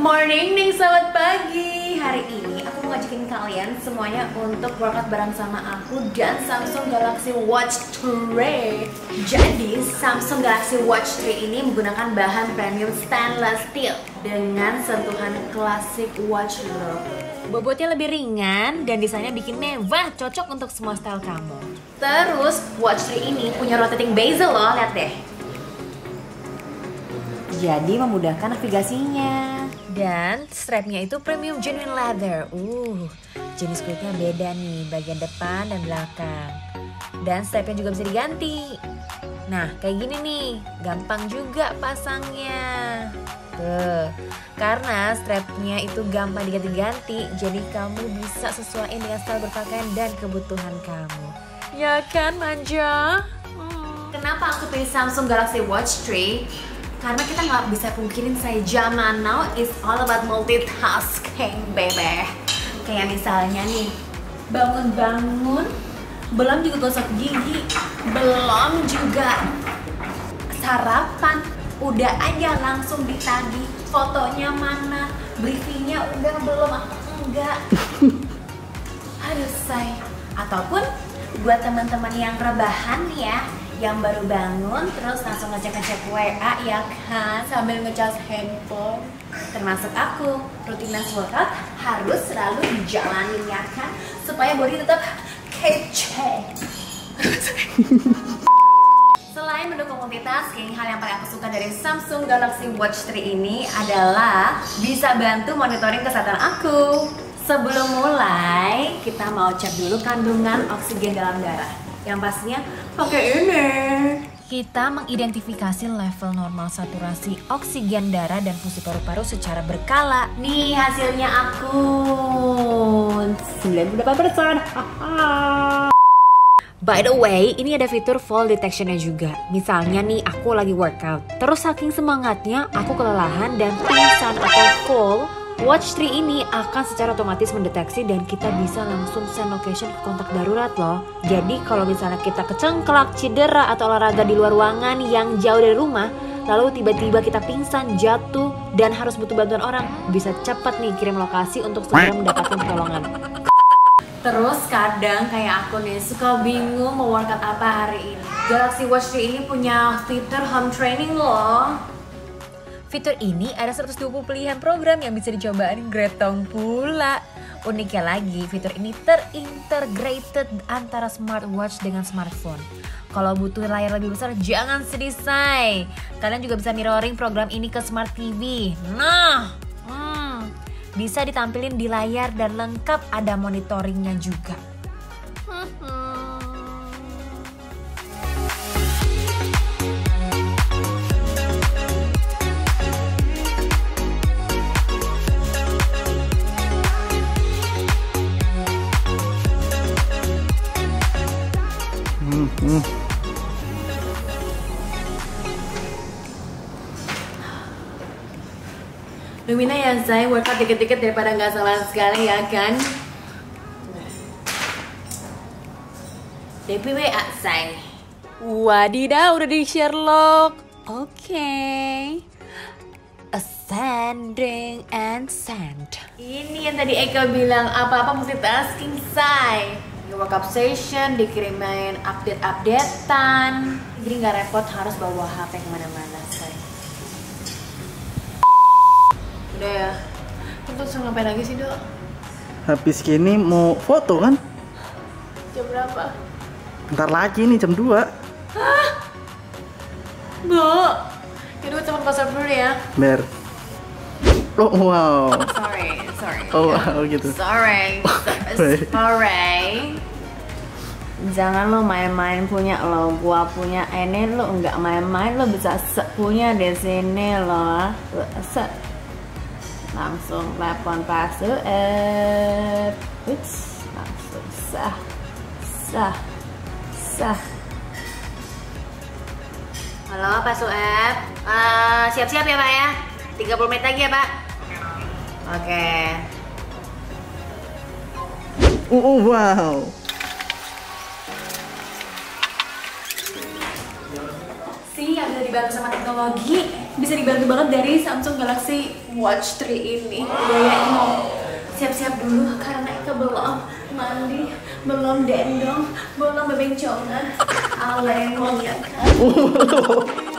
Morning nih, selamat pagi. Hari ini aku mau ngajakin kalian semuanya untuk workout bareng sama aku dan Samsung Galaxy Watch 3. Jadi Samsung Galaxy Watch 3 ini menggunakan bahan premium stainless steel dengan sentuhan klasik watch look. Bobotnya lebih ringan dan desainnya bikin mewah, cocok untuk semua style kamu. Terus Watch 3 ini punya rotating bezel loh, lihat deh. Jadi memudahkan navigasinya. Dan strapnya itu premium genuine leather. Jenis kulitnya beda nih, bagian depan dan belakang. Dan strapnya juga bisa diganti. Nah, kayak gini nih, gampang juga pasangnya. Tuh, karena strapnya itu gampang diganti-ganti, jadi kamu bisa sesuaiin dengan style berpakaian dan kebutuhan kamu. Ya kan, manja? Kenapa aku pilih Samsung Galaxy Watch 3? Karena kita nggak bisa pungkirin zaman now is all about multitasking, baby. Kayak misalnya nih, bangun-bangun, belum juga gosok gigi, belum juga sarapan, udah aja langsung ditagih fotonya mana, briefingnya udah belum, enggak. Aduh say. Ataupun buat teman-teman yang rebahan ya, yang baru bangun terus langsung ngecek WA ya kan, sambil ngecas handphone. Termasuk aku, rutinitas workout harus selalu dijalanin ya kan, supaya body tetap kece. Selain mendukung multitasking, hal yang paling aku suka dari Samsung Galaxy Watch 3 ini adalah bisa bantu monitoring kesehatan aku. Sebelum mulai, kita mau cek dulu kandungan oksigen dalam darah. Yang pastinya pakai ini. Kita mengidentifikasi level normal saturasi oksigen darah dan fungsi paru-paru secara berkala. Nih hasilnya aku 98%. By the way, ini ada fitur fall detectionnya juga. Misalnya nih, aku lagi workout, terus saking semangatnya aku kelelahan dan pingsan atau fall, Watch 3 ini akan secara otomatis mendeteksi dan kita bisa langsung send location ke kontak darurat loh. Jadi kalau misalnya kita kecengklak, cedera atau olahraga di luar ruangan yang jauh dari rumah, lalu tiba-tiba kita pingsan, jatuh, dan harus butuh bantuan orang, bisa cepat nih kirim lokasi untuk segera mendapatkan pertolongan. Terus kadang kayak aku nih suka bingung mau workout apa hari ini. Galaxy Watch 3 ini punya fitur home training loh. Fitur ini ada 120 pilihan program yang bisa dicobain gretong pula. Uniknya lagi, fitur ini terintegrated antara smartwatch dengan smartphone. Kalau butuh layar lebih besar, jangan sedih say. Kalian juga bisa mirroring program ini ke smart TV. Nah, bisa ditampilin di layar dan lengkap ada monitoringnya juga. Lumina ya say, workout dikit-dikit daripada nggak salah sekali ya kan. DPWA say. Wadidaw, udah di Sherlock. Oke. Ascending and send. Ini yang tadi Eka bilang apa-apa multitasking say. Workout session, dikirimin update-updatean. Jadi nggak repot harus bawa HP kemana-mana say. Udah ya, kita terus ngapain lagi sih Dok? Habis gini mau foto kan? Jam berapa? Bentar lagi nih, jam 2. Hah? Bu, yaudah teman pasar dulu ya. Ber. Oh wow. Sorry. Oh wow gitu. Sorry. Jangan lo main-main punya lo, gua punya ini lo nggak main-main, lo bisa punya di sini lo. Langsung telepon Pak Sueb, langsung sah. Halo Pak Sueb, siap-siap ya Pak ya, 30 menit lagi ya Pak. Oke. Wow. See, udah dibantu sama teknologi, bisa dibantu banget dari Samsung Galaxy Watch 3 ini. Udah ya, mau siap-siap dulu karena Eka belum mandi, belum dendong, belum bebencongan. Aleng ya kan.